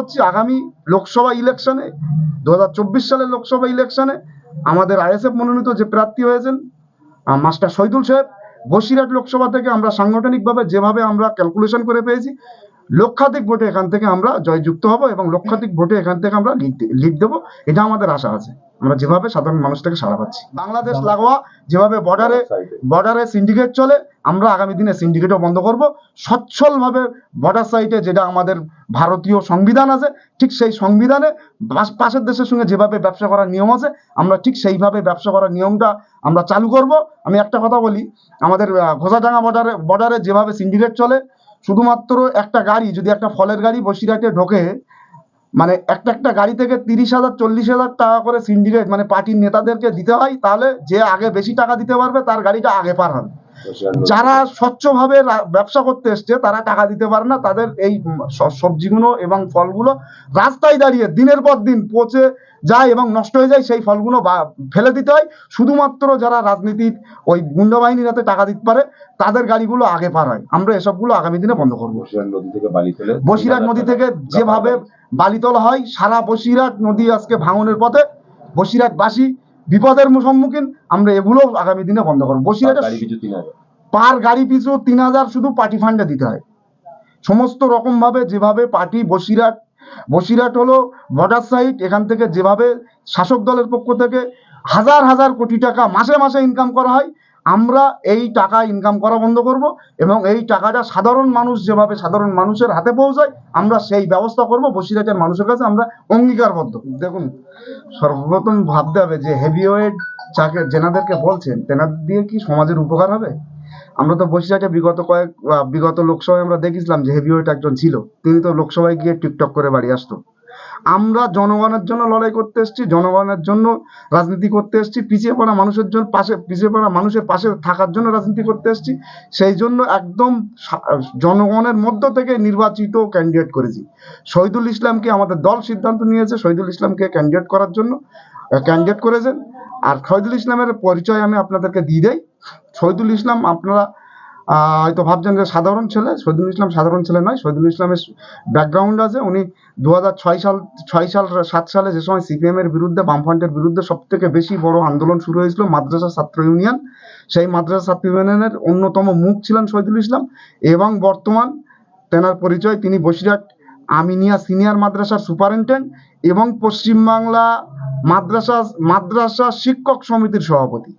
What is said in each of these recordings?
করছি আগামী লোকসভা ইলেকশনে 2024 সালের লোকসভা ইলেকশনে আমাদের আইএসএফ মনোনীত যে প্রার্থী হয়েছেন মাস্টার শহীদুল সাহেব, বসিরহাট লোকসভা থেকে আমরা সাংগঠনিকভাবে যেভাবে আমরা ক্যালকুলেশন করে পেয়েছি, লক্ষাধিক ভোটে এখান থেকে আমরা জয়যুক্ত হব এবং লক্ষাধিক ভোটে এখান থেকে আমরা লিড দেবো, এটা আমাদের আশা আছে। আমরা যেভাবে সাধারণ মানুষ থেকে সাড়া পাচ্ছি, বাংলাদেশ লাগোয়া যেভাবে বর্ডারে সিন্ডিকেট চলে, আমরা আগামী দিনে সিন্ডিকেটও বন্ধ করব। সচ্ছলভাবে বর্ডার সাইডে যেটা আমাদের ভারতীয় সংবিধান আছে, ঠিক সেই সংবিধানে পাশের দেশের সঙ্গে যেভাবে ব্যবসা করার নিয়ম আছে, আমরা ঠিক সেইভাবে ব্যবসা করার নিয়মটা আমরা চালু করব। আমি একটা কথা বলি, আমাদের ঘোষাডাঙ্গা বর্ডারে যেভাবে সিন্ডিকেট চলে, শুধুমাত্র একটা গাড়ি, যদি একটা ফলের গাড়ি বসিরহাটে ঢোকে, মানে একটা গাড়ি থেকে 30,000 40,000 টাকা করে সিন্ডিকেট মানে পার্টির নেতাদেরকে দিতে হয়, তাহলে যে আগে বেশি টাকা দিতে পারবে তার গাড়িটা আগে পার হবে। যারা স্বচ্ছভাবে ব্যবসা করতে এসছে তারা টাকা দিতে পারে না, তাদের এই সবজিগুলো এবং ফলগুলো রাস্তায় দাঁড়িয়ে দিনের পর দিন পচে যায় এবং নষ্ট হয়ে যায়, সেই ফলগুলো ফেলে দিতে হয়। শুধুমাত্র যারা রাজনীতির ওই গুন্ডা বাহিনী যাতে টাকা দিতে পারে তাদের গাড়িগুলো আগে পার হয়। আমরা এসবগুলো আগামী দিনে বন্ধ করবো। বসিরহাট নদী থেকে যেভাবে বালি তোলা হয়, সারা বসিরহাট নদী আজকে ভাঙনের পথে, বসিরহাটবাসী বিপদের সম্মুখীন, আমরা এগুলো আগামী দিনে বন্ধ করবো। বসিরহাটে পার গাড়ি পিছু 3,000 শুধু পার্টি ফান্ডে দিতে হয়। সমস্ত রকম ভাবে যেভাবে পার্টি বসিরহাট হলো বর্ডার সাইড, এখান থেকে যেভাবে শাসক দলের পক্ষ থেকে হাজার হাজার কোটি টাকা মাসে মাসে ইনকাম করা হয়, আমরা এই টাকা ইনকাম করা বন্ধ করব এবং এই টাকাটা সাধারণ মানুষ যেভাবে সাধারণ মানুষের হাতে পৌঁছায়, আমরা সেই ব্যবস্থা করব। বসিরহাটের মানুষের কাছে আমরা অঙ্গীকারবদ্ধ। দেখুন, সর্বপ্রথম ভাবতে হবে যে হেভিওয়েট যাকে যেনাদেরকে বলছেন, তেনাদের দিয়ে কি সমাজের উপকার হবে? আমরা তো বসিরহাটে বিগত লোকসভায় আমরা দেখেছিলাম যে হেভিওয়েট একজন ছিল, তিনি তো লোকসভায় গিয়ে টিকটক করে বাড়ি আসতো। আমরা জনগণের জন্য লড়াই করতে এসেছি, জনগণের জন্য রাজনীতি করতে এসেছি, পিছিয়ে পড়া মানুষের পাশে থাকার জন্য রাজনীতি করতে এসেছি। সেই জন্য একদম জনগণের মধ্য থেকে নির্বাচিত ক্যান্ডিডেট করেছি। শহীদুল ইসলামকে আমাদের দল সিদ্ধান্ত নিয়েছে, শহীদুল ইসলামকে ক্যান্ডিডেট করার জন্য ক্যান্ডিডেট করেছেন। আর শহীদুল ইসলামের পরিচয় আমি আপনাদেরকে দিয়ে দেই। শহীদুল ইসলাম, আপনারা হয়তো ভাবছেন যে সাধারণ ছেলে, শহীদুল ইসলাম সাধারণ ছেলে নয়। শহীদুল ইসলামের ব্যাকগ্রাউন্ড আছে। উনি 2006-7 সালে যে সময় সিপিএম এর বিরুদ্ধে, বামফ্রন্টের বিরুদ্ধে সব থেকে বেশি বড় আন্দোলন শুরু হয়েছিল, মাদ্রাসা ছাত্র ইউনিয়ন, সেই মাদ্রাসা ছাত্র ইউনিয়নের অন্যতম মুখ ছিলেন শহীদুল ইসলাম। এবং বর্তমান তেনার পরিচয়, তিনি বসিরহাট আমিনিয়া সিনিয়র মাদ্রাসার সুপারিনটেন্ডেন্ট এবং পশ্চিমবাংলা মাদ্রাসা শিক্ষক সমিতির সভাপতি।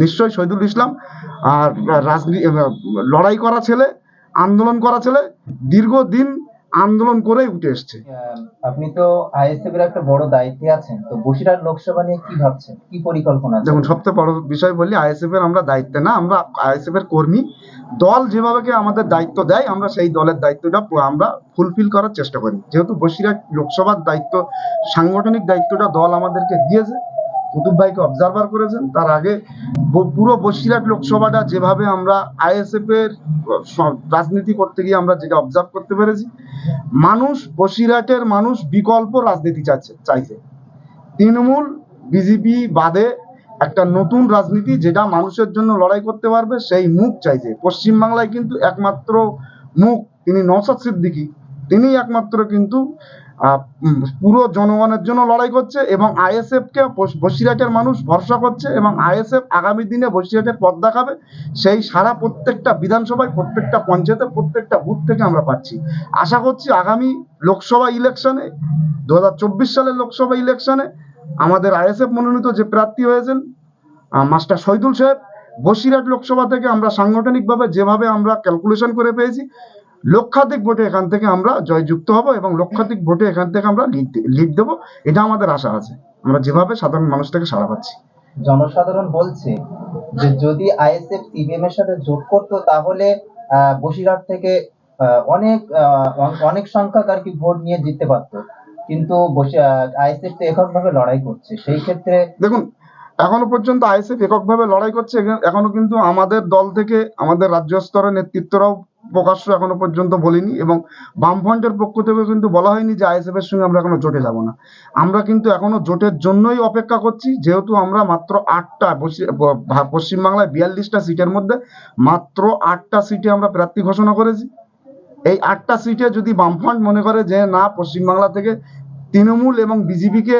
নিশ্চয়ই শহীদুল ইসলাম আর লড়াই করা ছেলে, আন্দোলন করা ছেলে, দীর্ঘদিন আন্দোলন করে উঠে এসছে। আপনি তো আইএসএফ এর একটা বড় দায়িত্বে আছেন, তো বসিরহাট লোকসভা নিয়ে কি ভাবছেন, কি পরিকল্পনা আছে? দেখুন, সবচেয়ে বড় বিষয় বলি, আইএসএফ এর আমরা দায়িত্বে না, আমরা আইএসএফ এর কর্মী। দল যেভাবে আমাদের দায়িত্ব দেয়, আমরা সেই দলের দায়িত্বটা আমরা ফুলফিল করার চেষ্টা করি। যেহেতু বসিরহাট লোকসভার দায়িত্ব, সাংগঠনিক দায়িত্বটা দল আমাদেরকে দিয়েছে, কুতুব ভাইকে অবজারভার করেছেন। তার আগে পুরো বসিরহাট লোকসভাটা যেভাবে আমরা আইএসএফ এর রাজনীতি করতে গিয়ে আমরা যেটা অবজার্ভ করতে পেরেছি, বসিরহাটের মানুষ বিকল্প রাজনীতি চাইছে। তৃণমূল বিজেপি বাদে একটা নতুন রাজনীতি, যেটা মানুষের জন্য লড়াই করতে পারবে, সেই মুখ চাইছে। পশ্চিমবাংলায় কিন্তু একমাত্র মুখ তিনি নওশাদ সিদ্দিকী, তিনি একমাত্র কিন্তু পুরো জনগণের জন্য লড়াই করছে এবং আইএসএফ কে বসিরহাটের মানুষ ভরসা করছে এবং আইএসএফ আগামী দিনে বসিরহাটের পথ দেখাবে। সেই সারা প্রত্যেকটা বিধানসভায়, প্রত্যেকটা পঞ্চায়েতে, প্রত্যেকটা বুথ থেকে আমরা পাচ্ছি। আশা করছি আগামী লোকসভা ইলেকশনে 2024 সালের লোকসভা ইলেকশনে আমাদের আইএসএফ মনোনীত যে প্রার্থী হয়েছেন মাস্টার শহীদুল সাহেব, বসিরহাট লোকসভা থেকে আমরা সাংগঠনিকভাবে যেভাবে আমরা ক্যালকুলেশন করে পেয়েছি, লক্ষাধিক ভোটে এখান থেকে আমরা জয়যুক্ত হব এবং লক্ষাধিক ভোটে এখান থেকে আমরা লিড দেবো, এটা আমাদের আশা আছে। আমরা যেভাবে সাধারণ মানুষ থেকে সাড়া পাচ্ছি। জনসাধারণ বলছে যে যদি আইএসএফ সিপিএম এর সাথে যোগ করতো তাহলে বসিরহাট থেকে অনেক সংখ্যক আর কি ভোট নিয়ে জিততে পারতো, কিন্তু আইএসএফ তো এককভাবে লড়াই করছে। সেই ক্ষেত্রে দেখুন, এখনো পর্যন্ত আইএসএফ এককভাবে লড়াই করছে, এখনো কিন্তু আমাদের দল থেকে আমাদের রাজ্য স্তরের নেতৃত্বরাও প্রকাশ্য এখনো পর্যন্ত বলিনি এবং বামফ্রন্টের পক্ষ থেকে কিন্তু বলা হয়নি যে আইএসএফ এর সঙ্গে আমরা এখনো জোটে যাব না। আমরা কিন্তু এখনো জোটের জন্যই অপেক্ষা করছি, যেহেতু আমরা মাত্র 8টা পশ্চিমবাংলায় 42টা সিটের মধ্যে মাত্র 8টা সিটে আমরা প্রার্থী ঘোষণা করেছি এই 8টা সিটে যদি বামফ্রন্ট মনে করে যে না পশ্চিমবাংলা থেকে তৃণমূল এবং বিজেপিকে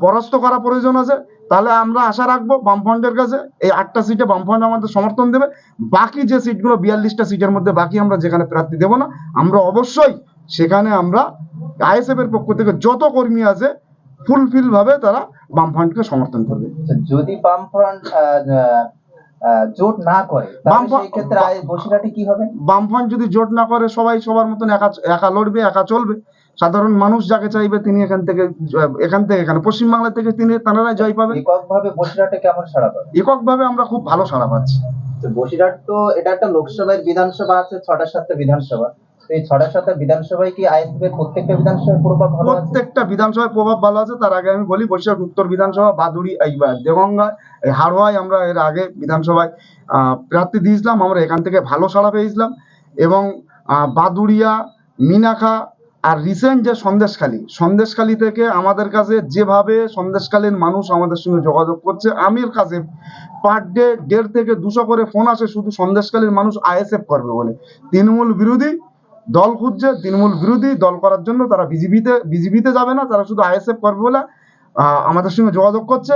পরাস্ত করা প্রয়োজন আছে, তাহলে আমরা আশা রাখবো বামফ্রন্টের কাছে এই 8টা সিটে বামফ্রন্ট আমাদের সমর্থন দেবে। বাকি যে সিটগুলো 42টা সিটের মধ্যে বাকি আমরা যেখানে প্রার্থী দেবো না, আমরা অবশ্যই সেখানে আমরা আইএসএফ এর পক্ষ থেকে যত কর্মী আছে ফুলফিল ভাবে তারা বামফ্রন্টকে সমর্থন করবে। আচ্ছা, যদি বামফ্রন্ট জোট না করে তাহলে বামফ্রন্ট- সেই ক্ষেত্রে বসিরহাটে কি হবে? বামফ্রন্ট যদি জোট না করে সবাই সবার মতন একা একা লড়বে, একা চলবে। সাধারণ মানুষ যাকে চাইবে তিনি এখান থেকে এখানে পশ্চিমবাংলা থেকে তারা জয় পাবে। এককভাবে বসিরহাটে কেমন সাড়া পাবে? এককভাবে আমরা খুব ভালো সাড়া পাচ্ছি। তো বসিরহাট তো এটা একটা লোকসভার বিধানসভা আছে, 6টা-7টা বিধানসভা। তো এই 6টা-7টা বিধানসভায় কি আইএসএফ এর প্রত্যেকটা বিধানসভায় প্রভাব ভালো আছে? প্রত্যেকটা বিধানসভায় প্রভাব ভালো আছে। তার আগে আমি বলি, বসিরহাট উত্তর বিধানসভা, বাদুড়ি, দেগঙ্গা, হাড়োয়ায় আমরা এর আগে বিধানসভায় প্রার্থী দিয়েছিলাম, আমরা এখান থেকে ভালো সাড়া পেয়েছিলাম। এবং বাদুড়িয়া, মিনাখা আর রিসেন্ট যে সন্দেশখালী থেকে আমাদের কাছে যেভাবে সন্দেশখালীর মানুষ আমাদের সঙ্গে যোগাযোগ করছে, আমির কাছে পার ডে 1.5 থেকে 200 করে ফোন আসে শুধু সন্দেশখালীর মানুষ আইএসএফ করবে বলে। তৃণমূল বিরোধী দল খুঁজছে, তৃণমূল বিরোধী দল করার জন্য তারা বিজেপিতে যাবে না, তারা শুধু আইএসএফ করবে বলে আমাদের সঙ্গে যোগাযোগ করছে।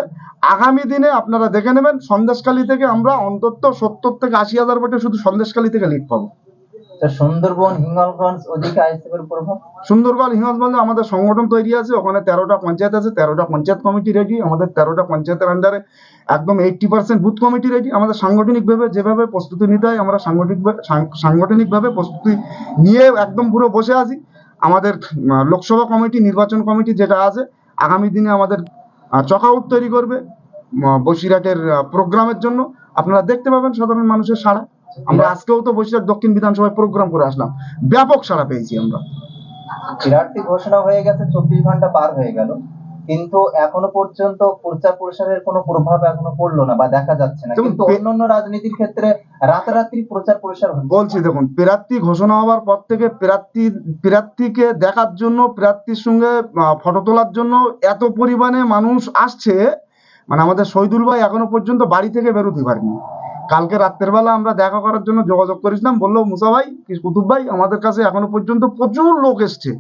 আগামী দিনে আপনারা দেখে নেবেন, সন্দেশখালী থেকে আমরা অন্তত 70 থেকে 80,000 ভোটে শুধু সন্দেশখালী থেকে লিড পাবো। সুন্দরবন, হিঙ্গলগঞ্জ ওদিকে আইএসএফ এর প্রভাব? সুন্দরবন, হিঙ্গলগঞ্জে আমাদের সংগঠন তৈরি আছে, ওখানে 13টা পঞ্চায়েত আছে, 13টা পঞ্চায়েত কমিটি রেডি। আমাদের 13টা পঞ্চায়েতের আন্ডারে একদম 80% বুথ কমিটি রেডি। আমাদের সাংগঠনিকভাবে যেভাবে প্রস্তুতি নিতে হয়, আমরা সাংগঠনিকভাবে প্রস্তুতি নিয়ে একদম পুরো বসে আছি। আমাদের লোকসভা কমিটি, নির্বাচন কমিটি যেটা আছে, আগামী দিনে আমাদের চকআউট তৈরি করবে বসিরহাটের প্রোগ্রামের জন্য। আপনারা দেখতে পাবেন সাধারণ মানুষের সাড়া। আমরা আজকেও তো বসিরহাট দক্ষিণ বিধানসভায় প্রোগ্রাম করে আসলাম, ব্যাপক সাড়া পেয়েছি আমরা। প্রার্থী ঘোষণা হয়ে গেছে, 24 ঘন্টা পার হয়ে গেল, কিন্তু এখনো পর্যন্ত প্রচার প্রসারের কোনো প্রভাব এখনো পড়লো না বা দেখা যাচ্ছে না। কিন্তু অন্যান্য রাজনীতির ক্ষেত্রে রাতারাতি প্রচার প্রসার হচ্ছে। বলছি দেখুন, প্রার্থী ঘোষণা হওয়ার পর থেকে প্রার্থীকে দেখার জন্য, প্রার্থীর সঙ্গে ফটো তোলার জন্য এত পরিমাণে মানুষ আসছে, মানে আমাদের শহীদুল ভাই এখনো পর্যন্ত বাড়ি থেকে বেরোতে পারেনি। কালকে রাত্রের বেলা আমরা দেখা করার জন্য যোগাযোগ করেছিলাম, বললো মুসা ভাই, কুতুব ভাই, আমাদের কাছে এখনো পর্যন্ত প্রচুর লোক এসছে।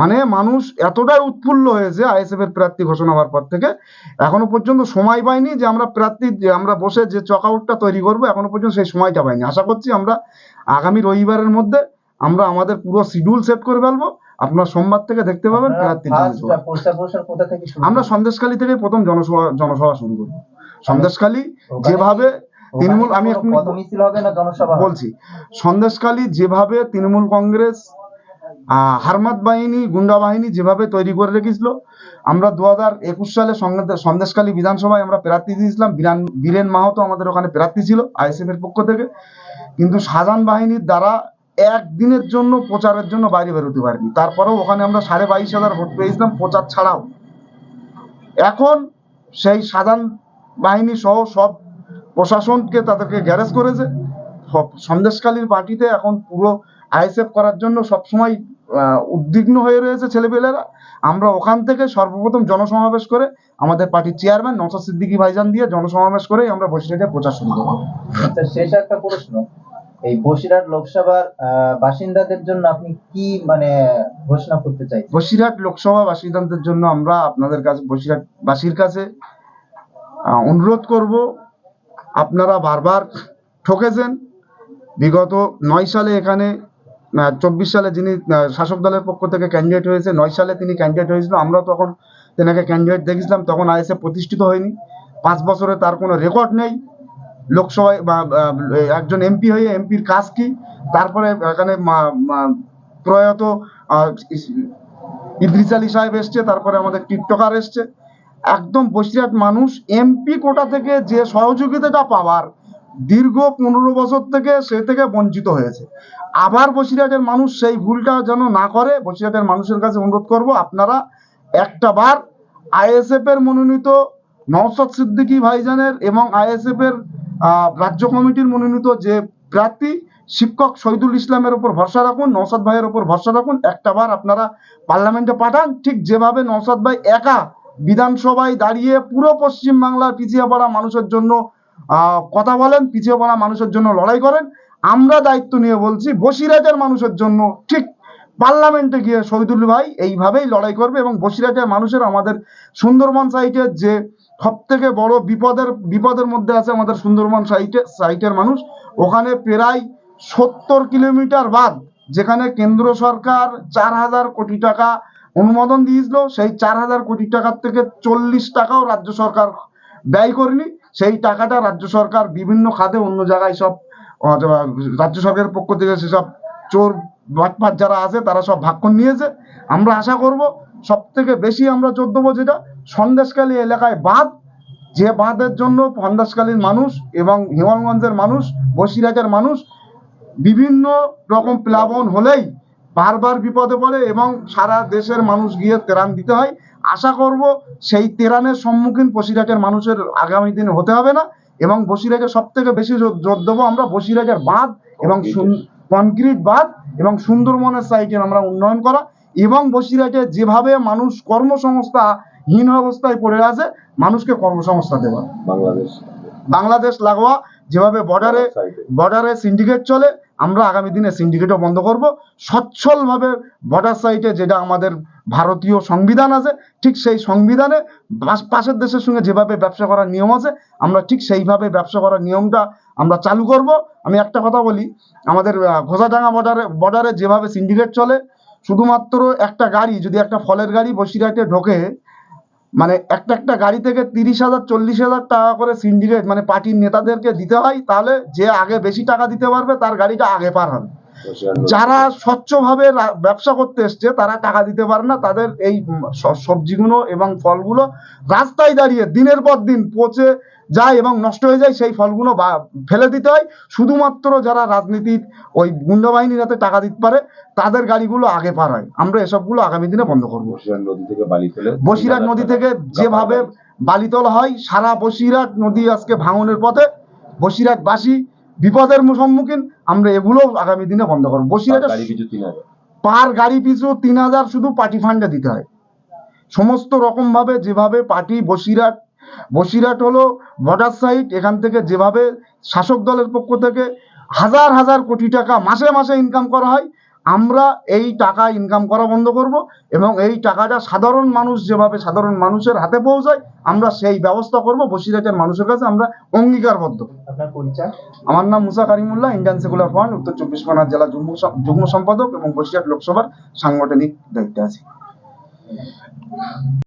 মানে মানুষ এতটাই উৎফুল্ল হয়েছে আইএসএফ এর প্রার্থী ঘোষণা হওয়ার পর থেকে, এখনো পর্যন্ত সময় পাইনি যে আমরা বসে যে চকআউটটা তৈরি করবো, এখনো পর্যন্ত সেই সময়টা পাইনি। আশা করছি আমরা আগামী রবিবারের মধ্যে আমরা আমাদের পুরো শিডিউল সেট করে ফেলবো। আপনার সোমবার থেকে দেখতে পাবেন প্রার্থী। আমরা সন্দেশখালী থেকে প্রথম জনসভা শুরু করবো। সন্দেশখালী যেভাবে তৃণমূল, আমি বলছি, সন্দেশখালী যেভাবে তৃণমূল কংগ্রেস হারমাত বাহিনী, গুন্ডা বাহিনী যেভাবে তৈরি করে রেখেছিল, আমরা 2021 সালে সন্দেশখালী বিধানসভায় আমরা প্রার্থী দিয়েছিলাম। বীরেন মাহাতো আমাদের ওখানে প্রার্থী ছিল আইএসএফ এর পক্ষ থেকে, কিন্তু শাহজাহান বাহিনীর দ্বারা একদিনের জন্য প্রচারের জন্য বাইরে বেরোতে পারিনি। তারপরেও ওখানে আমরা 22,500 ভোট পেয়েছিলাম প্রচার ছাড়াও। এখন সেই শাহজাহান বাহিনী সহ সব প্রশাসনকে তাদেরকে গ্যারেজ করেছে। সন্দেশখালীর পার্টিতে এখন পুরো আইএসএফ করার জন্য সবসময় উদ্বিগ্ন হয়ে রয়েছে ছেলেপেলেরা। আমরা ওখান থেকে সর্বপ্রথম জনসমাবেশ করে আমাদের পার্টির চেয়ারম্যান নওশাদ সিদ্দিকী ভাইজান দিয়ে জনসমাবেশ করে আমরা বসিরহাটে প্রচার শুরু করব। আচ্ছা, শেষ একটা প্রশ্ন, এই বসিরহাট লোকসভার বাসিন্দাদের জন্য আপনি কি ঘোষণা করতে চাইছেন? বসিরহাট লোকসভা বাসিন্দাদের জন্য আমরা আপনাদের কাছে, বসিরহাটবাসীর কাছে অনুরোধ করব, আপনারা বারবার ঠকেছেন। বিগত 9 সালে এখানে 24 সালে যিনি শাসক দলের পক্ষ থেকে ক্যান্ডিডেট হয়েছে, 9 সালে তিনি ক্যান্ডিডেট হয়েছিল, আমরা তখন তেনাকে ক্যান্ডিডেট দেখেছিলাম, তখন আইএসএফ প্রতিষ্ঠিত হয়নি। 5 বছরে তার কোনো রেকর্ড নেই লোকসভায়, বা একজন এমপি হয়ে এমপির কাজ কি। তারপরে এখানে প্রয়াত ইদ্রিস আলী সাহেব এসছে, তারপরে আমাদের টিকটকার এসছে। একদম বসিরহাট মানুষ এমপি কোটা থেকে যে সহযোগিতাটা পাওয়ার দীর্ঘ 15 বছর থেকে সে থেকে বঞ্চিত হয়েছে। আবার বসিরহাটের মানুষ সেই ভুলটা যেন না করে, বসিরহাটের মানুষের কাছে অনুরোধ করব, আপনারা একটা বার আইএসএফ এর মনোনীত নওশাদ সিদ্দিকী ভাইজানের এবং আইএসএফ এর রাজ্য কমিটির মনোনীত যে প্রার্থী শিক্ষক শহীদুল ইসলামের উপর ভরসা রাখুন, নওশাদ ভাইয়ের উপর ভরসা রাখুন। একটা বার আপনারা পার্লামেন্টে পাঠান, ঠিক যেভাবে নওশাদ ভাই একা বিধানসভায় দাঁড়িয়ে পুরো পশ্চিম বাংলার পিছিয়ে পড়া মানুষের জন্য কথা বলেন, পিছিয়ে পড়া মানুষের জন্য লড়াই করেন। আমরা দায়িত্ব নিয়ে বলছি বসিরহাটের মানুষের জন্য ঠিক পার্লামেন্টে গিয়ে শহীদুল ভাই এইভাবেই লড়াই করবে। এবং বসিরহাটের মানুষের, আমাদের সুন্দরবন সাইটের যে সব থেকে বড় বিপদের মধ্যে আছে আমাদের সুন্দরবন সাইটের মানুষ। ওখানে প্রায় 70 কিলোমিটার বাদ, যেখানে কেন্দ্র সরকার 4,000 কোটি টাকা অনুমোদন দিয়েছিল, সেই 4,000 কোটি টাকার থেকে 40 টাকাও রাজ্য সরকার ব্যয় করেনি। সেই টাকাটা রাজ্য সরকার বিভিন্ন খাতে অন্য জায়গায় সব রাজ্য সরকারের পক্ষ থেকে সেসব চোর বাটপাট যারা আছে তারা সব ভাগ করে নিয়েছে। আমরা আশা করব সব থেকে বেশি আমরা জোর দেবো যেটা সন্দেশখালী এলাকায় বাঁধ, যে বাঁধের জন্য সন্দেশখালীর মানুষ এবং হিমালগঞ্জের মানুষ, বসিরহাটের মানুষ বিভিন্ন রকম প্লাবন হলেই বারবার বিপদে পড়ে এবং সারা দেশের মানুষ গিয়ে ত্রাণ দিতে হয়। আশা করব সেই ত্রাণের সম্মুখীন বসিরহাটের মানুষের আগামী দিনে হতে হবে না। এবং বসিরহাটের সব থেকে বেশি জোর দেবো আমরা বসিরহাটের বাঁধ এবং কনক্রিট বাঁধ এবং সুন্দরবনের সাইডের আমরা উন্নয়ন করা, এবং বসিরহাটে যেভাবে মানুষ কর্মসংস্থাহীন অবস্থায় পড়ে আছে মানুষকে কর্মসংস্থান দেওয়া। বাংলাদেশ লাগোয়া যেভাবে বর্ডারে সিন্ডিকেট চলে, আমরা আগামী দিনে সিন্ডিকেটও বন্ধ করব। সচ্ছলভাবে বর্ডার সাইটে যেটা আমাদের ভারতীয় সংবিধান আছে, ঠিক সেই সংবিধানে পাশের দেশের সঙ্গে যেভাবে ব্যবসা করার নিয়ম আছে, আমরা ঠিক সেইভাবে ব্যবসা করার নিয়মটা আমরা চালু করব। আমি একটা কথা বলি, আমাদের ঘোষাডাঙ্গা বর্ডারে যেভাবে সিন্ডিকেট চলে, শুধুমাত্র একটা গাড়ি, যদি একটা ফলের গাড়ি বসিরহাটে ঢোকে, মানে একটা গাড়ি থেকে 30,000 40,000 টাকা করে সিন্ডিকেট মানে পার্টির নেতাদেরকে দিতে হয়, তাহলে যে আগে বেশি টাকা দিতে পারবে তার গাড়িটা আগে পার হবে। যারা স্বচ্ছভাবে ব্যবসা করতে এসছে তারা টাকা দিতে পারে না, তাদের এই সবজিগুলো এবং ফলগুলো রাস্তায় দাঁড়িয়ে দিনের পর দিন পচে যায় এবং নষ্ট হয়ে যায়, সেই ফলগুলো ফেলে দিতে হয়। শুধুমাত্র যারা রাজনীতির ওই গুন্ডা বাহিনীর হাতে টাকা দিতে পারে তাদের গাড়িগুলো আগে পার হয়। আমরা এসবগুলো আগামী দিনে বন্ধ করবো। বসিরহাট নদী থেকে যেভাবে বালি তোলা হয়, সারা বসিরহাট নদী আজকে ভাঙনের পথে, বসিরহাটবাসী বিপদের সম্মুখীন, আমরা এগুলো আগামী দিনে বন্ধ করবো। বসিরহাটে পার গাড়ি পিছু 3,000 শুধু পার্টি ফান্ডে দিতে হয়। সমস্ত রকম ভাবে যেভাবে পার্টি বসিরহাট হলো বর্ডার সাইট, এখান থেকে যেভাবে শাসক দলের পক্ষ থেকে হাজার হাজার কোটি টাকা মাসে মাসে ইনকাম করা হয়, আমরা এই টাকা ইনকাম করা বন্ধ করব এবং এই টাকাটা সাধারণ মানুষের হাতে পৌঁছায়, আমরা সেই ব্যবস্থা করব। বসিরহাটের মানুষের কাছে আমরা অঙ্গীকারবদ্ধ। আপনার পরিচয়? আমার নাম মুসা কারিমুল্লাহ, ইন্ডিয়ান সেকুলার ফ্রন্ট উত্তর 24 পরগনা জেলা যুগ্ম সম্পাদক এবং বসিরহাট লোকসভার সাংগঠনিক দায়িত্বে আছি।